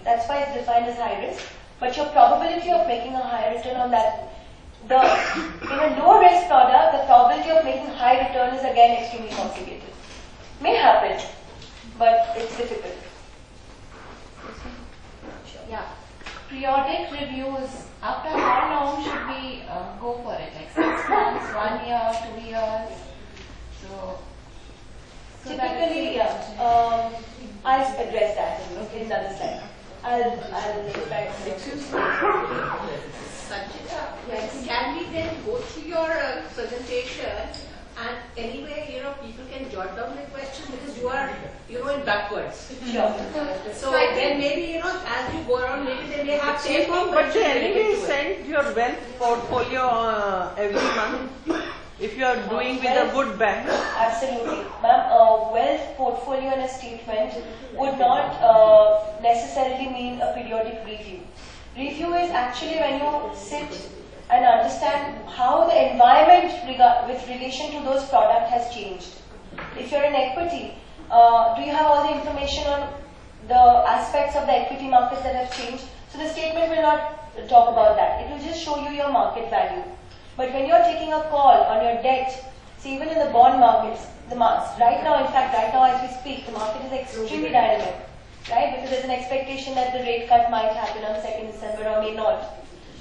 That's why it's defined as high risk. But your probability of making a higher return on that, in a low risk product, the probability of making high return is again extremely complicated. May happen, but it's difficult. Yeah. Periodic reviews, after how long should we go for it? Like 6 months, 1 year, 2 years? So typically, yeah. I'll address that in another slide. I'll try to. Excuse me. Sanchita, yes. Can we then go through your presentation and anyway, people can jot down the question because you are, in backwards. Sure. So then maybe, as you go around, maybe they may have same thing. But you anyway send your wealth portfolio every month if you are doing with a good bank. Absolutely. Ma'am, a wealth portfolio and a statement would not necessarily mean a periodic review. Review is actually when you sit and understand how the environment with relation to those products has changed. If you're in equity, do you have all the information on the aspects of the equity markets that have changed? So the statement will not talk about that. It will just show you your market value. But when you're taking a call on your debt, see even in the bond markets, right now as we speak, the market is extremely dynamic, right? Because there's an expectation that the rate cut might happen on 2nd December or may not.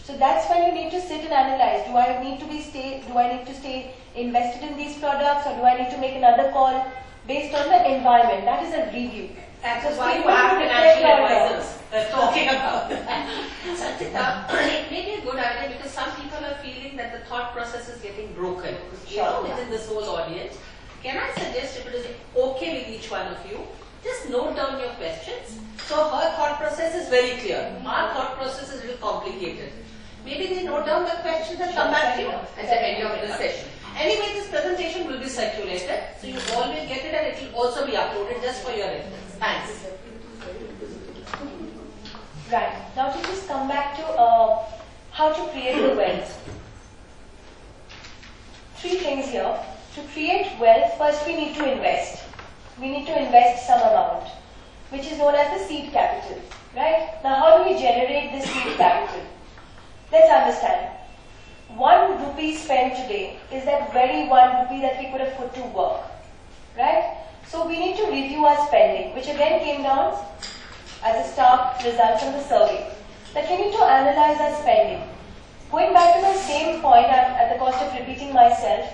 So that's when you need to sit and analyze. Do I need to stay invested in these products, or do I need to make another call based on the environment? That is a review. That's why you have financial advisors talking about that. Sanchita, it may be a good idea because some people are feeling that the thought process is getting broken. Within this whole audience. Can I suggest, if it is okay with each one of you, just note down your questions. So her thought process is very clear. Our thought process is a little complicated. Maybe they note down the questions and come back to you at the end of the session. Anyway, this presentation will be circulated, so you all will get it and it will also be uploaded just for your reference. Thanks. Right. Now to just come back to how to create the wealth. 3 things here. To create wealth, first we need to invest. We need to invest some amount, which is known as the seed capital. Right? Now how do we generate this seed capital? Let's understand. 1 rupee spent today is that very 1 rupee that we could have put to work. Right? So we need to review our spending, which again came down as a stark result from the survey. That we need to analyze our spending. Going back to my same point, at the cost of repeating myself,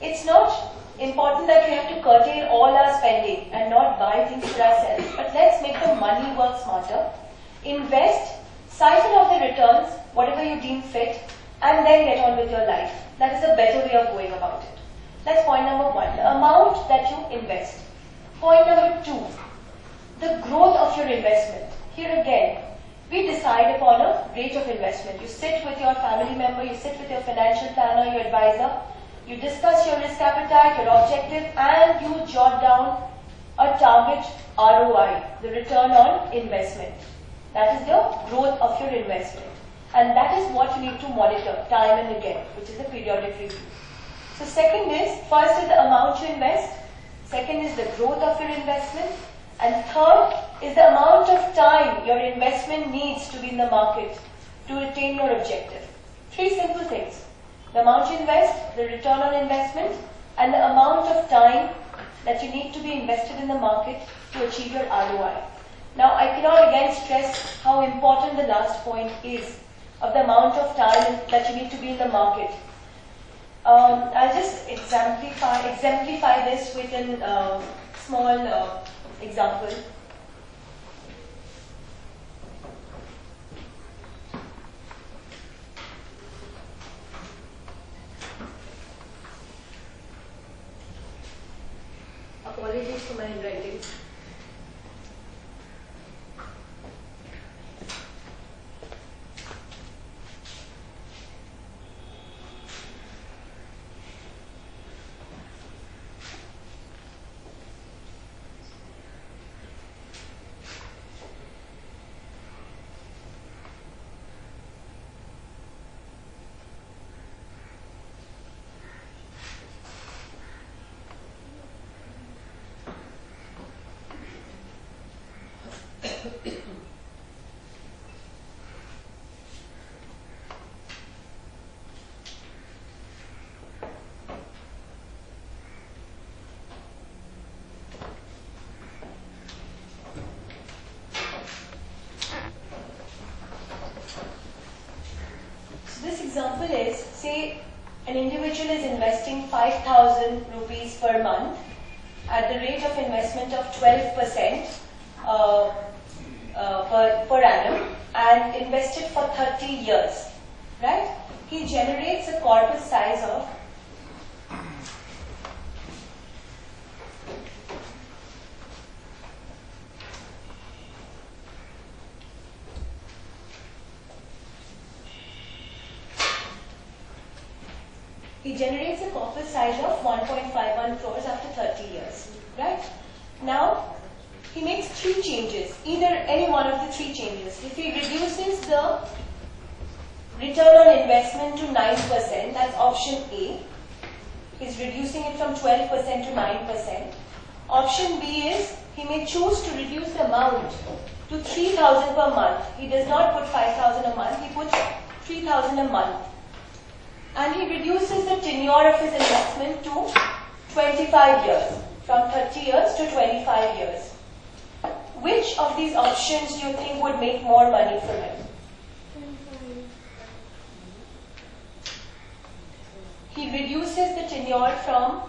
it's not important that we have to curtail all our spending and not buy things for ourselves. But let's make the money work smarter. Invest, siphon off the returns, whatever you deem fit, and then get on with your life. That is a better way of going about it. That's point number 1, the amount that you invest. Point number 2, the growth of your investment. Here again, we decide upon a rate of investment. You sit with your family member, you sit with your financial planner, your advisor, you discuss your risk appetite, your objective, and you jot down a target ROI, the return on investment. That is the growth of your investment. And that is what you need to monitor time and again, which is the periodic review. So first is the amount you invest, second is the growth of your investment, and third is the amount of time your investment needs to be in the market to attain your objective. 3 simple things. The amount you invest, the return on investment, and the amount of time that you need to be invested in the market to achieve your ROI. Now, I cannot again stress how important the last point is of the amount of time that you need to be in the market. I'll just exemplify this with a small example. Apologies for my handwriting. an individual is investing 5,000 rupees per month at the rate of investment of 12% per annum and invested for 30 years, right? He generates a corpus size of He generates a corpus size of 1.51 crores after 30 years, right? Now, he makes three changes, either any one of the three changes. If he reduces the return on investment to 9%, that's option A. He's reducing it from 12% to 9%. Option B is, he may choose to reduce the amount to 3,000 per month. He does not put 5,000 a month, he puts 3,000 a month. And he reduces the tenure of his investment to 25 years, from 30 years to 25 years. Which of these options do you think would make more money for him? He reduces the tenure from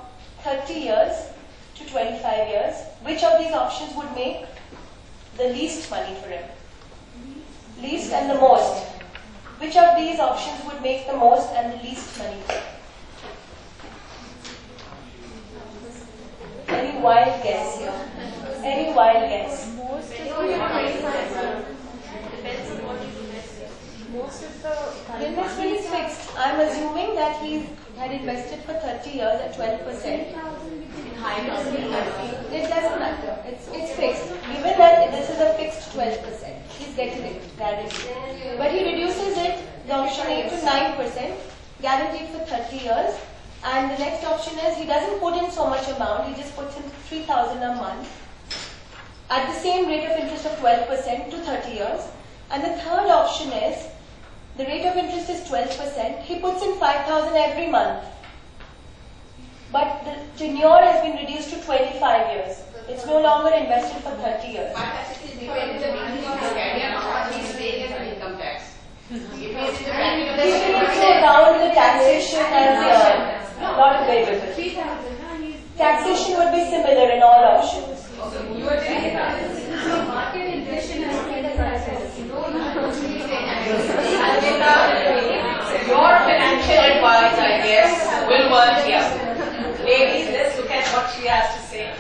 30 years to 25 years. Which of these options would make the least money for him? Least and the most. Which of these options would make the most and the least money? Any wild guess here? Any wild guess? Most of The investment is fixed. I'm assuming that he had invested for 30 years at 12%. It doesn't matter. It's fixed. Given that this is a fixed 12%, he's getting it guaranteed. But he reduces it, the option A, to 9%, guaranteed for 30 years. And the next option is he doesn't put in so much amount, he just puts in 3,000 a month at the same rate of interest of 12% to 30 years. And the third option is the rate of interest is 12%, he puts in 5,000 every month. But the tenure has been reduced to 25 years. It's no longer invested for 30 years. Around the taxation and not available. Taxation would be similar in all options. Your financial advice, I guess, will work here. Ladies, let's look at what she has to say.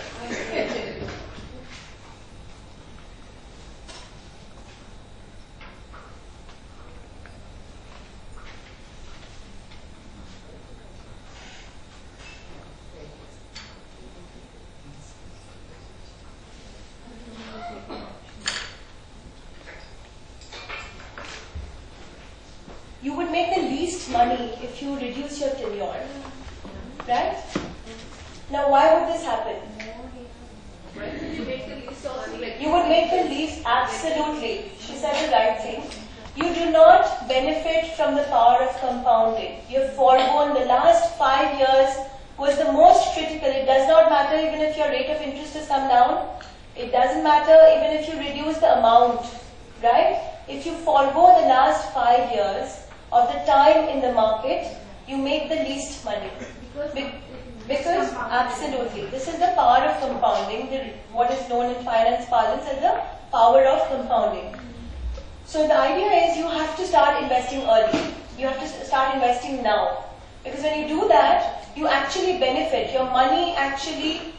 You would make the least money if you reduce your tenure, right? Now, why would this happen? You would make the least, absolutely. She said the right thing. You do not benefit from the power of compounding. You've foregone the last 5 years was the most critical. It does not matter even if your rate of interest has come down. It doesn't matter even if you reduce the amount, right? If you forego the last 5 years of the time in the market, you make the least money. Because absolutely, this is the power of compounding, what is known in finance parlance as the power of compounding. So the idea is you have to start investing early. You have to start investing now. Because when you do that, you actually benefit. Your money actually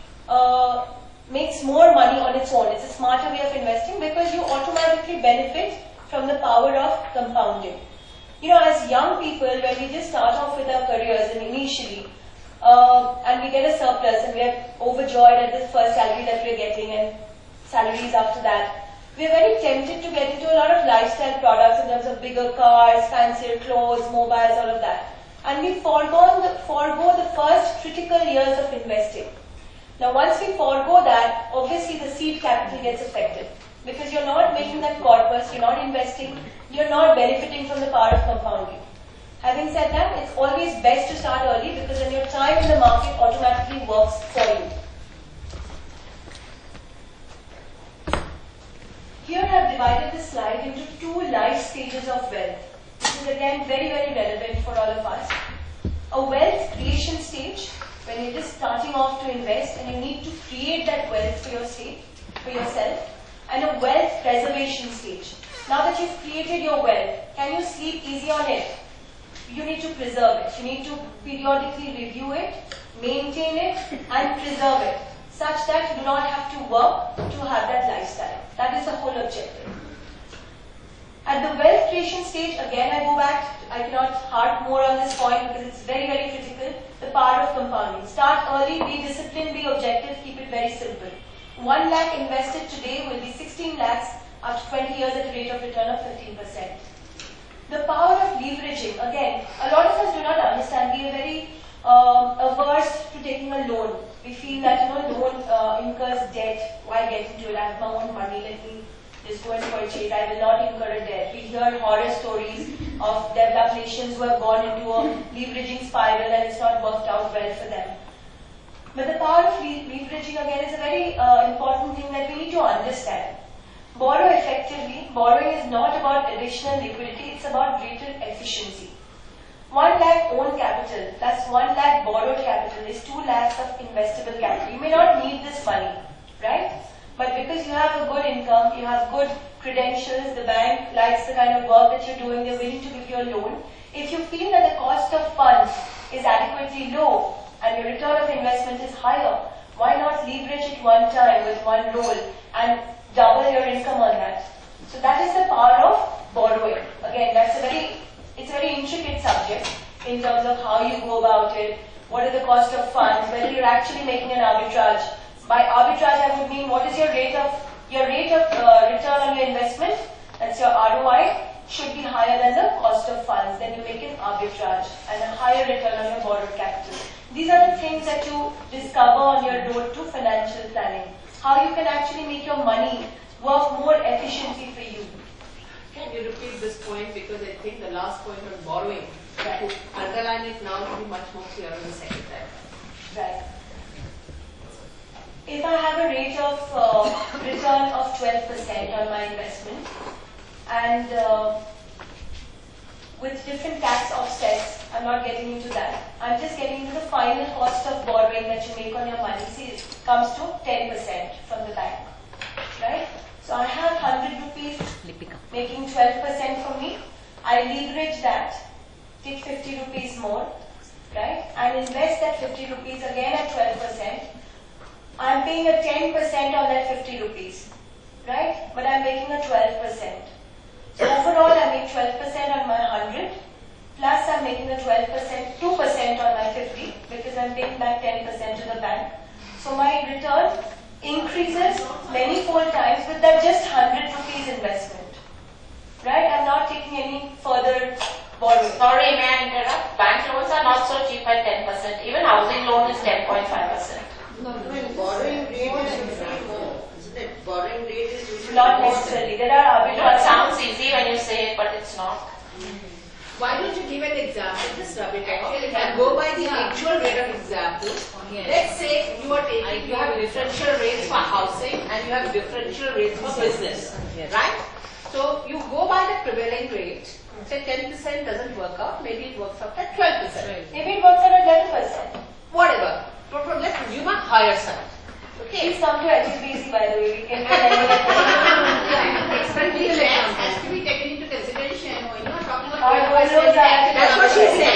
makes more money on its own. It's a smarter way of investing because you automatically benefit from the power of compounding. You know, as young people, when we just start off with our careers and initially, and we get a surplus and we are overjoyed at the first salary that we are getting and salaries after that, we are very tempted to get into a lot of lifestyle products in terms of bigger cars, fancier clothes, mobiles, all of that. And we forego the first critical years of investing. Now once we forego that, obviously the seed capital gets affected. Because you're not making that corpus, you're not investing, you're not benefiting from the power of compounding. Having said that, it's always best to start early because then your time in the market automatically works for you. Here I've divided the slide into 2 life stages of wealth. This is again very, very relevant for all of us. a wealth creation stage when you're just starting off to invest and you need to create that wealth for yourself, and a wealth preservation stage. Now that you've created your wealth, can you sleep easy on it? You need to preserve it. You need to periodically review it, maintain it, and preserve it, such that you do not have to work to have that lifestyle. That is the whole objective. At the wealth creation stage, again I go back, I cannot harp more on this point because it's very, very critical. The power of compounding. Start early, be disciplined, be objective, keep it very simple. 1 lakh invested today will be 16 lakhs after 20 years at a rate of return of 15%. The power of leveraging, again, a lot of us do not understand. We are very averse to taking a loan. We feel that, loan incurs debt. Why get into it? I have my own money, let me just go and purchase. I will not incur a debt. We hear horror stories of developed nations who have gone into a leveraging spiral and it's not worked out well for them. But the power of leveraging, again, is a very important thing that we need to understand. Borrow effectively. Borrowing is not about additional liquidity, it's about greater efficiency. 1 lakh own capital plus 1 lakh borrowed capital is 2 lakhs of investable capital. You may not need this money, right? But because you have a good income, you have good credentials, the bank likes the kind of work that you're doing, they're willing to give you a loan. If you feel that the cost of funds is adequately low and your return of investment is higher, why not leverage it one time with one roll and double your income on that? So that is the power of borrowing. Again, it's a very intricate subject in terms of how you go about it, what are the cost of funds, whether you're actually making an arbitrage. By arbitrage, I would mean what is your rate of return on your investment, that's your ROI, should be higher than the cost of funds. Then you make an arbitrage and a higher return on your borrowed capital. These are the things that you discover on your road to financial planning. How you can actually make your money work more efficiently for you. Can you repeat this point, because I think the last point on borrowing, Right. to underline it now to be much more clear on the second time. Right. If I have a rate of return of 12% on my investment and with different tax offsets, I'm not getting into that. I'm just getting into the final cost of borrowing that you make on your money. See, it comes to 10% from the bank, right? So I have 100 rupees making 12% for me. I leverage that, take 50 rupees more, right? And invest that 50 rupees again at 12%. I'm paying a 10% on that 50 rupees, right? But I'm making a 12%. So overall, I make 12% on my 100, plus I'm making a 12%, 2% on my 50, because I'm paying back 10% to the bank. So my return increases many fold times with that just 100 rupees investment, right? I'm not taking any further borrowing. Sorry, may I interrupt? Bank loans are not so cheap at 10%. Even housing loan is 10.5%. Borrowing rate is usually more, isn't it? Borrowing rate is usually Not more necessarily. There are You know, it arbitrage. sounds easy when you say it, but it's not. Why don't you give an example, just rub it off, Actually, and go by the actual rate of example. Let's say you have differential rates for housing and you have differential rates for business, right? So you go by the prevailing rate. Say 10% doesn't work out, maybe it works out at 12%. Maybe it works out at 11%. Whatever. But let's assume a higher side. Okay. Please come to HSBC, by the way. We can do any Expectation has to be taken into consideration when you are talking about Our goal was that- That's what she said.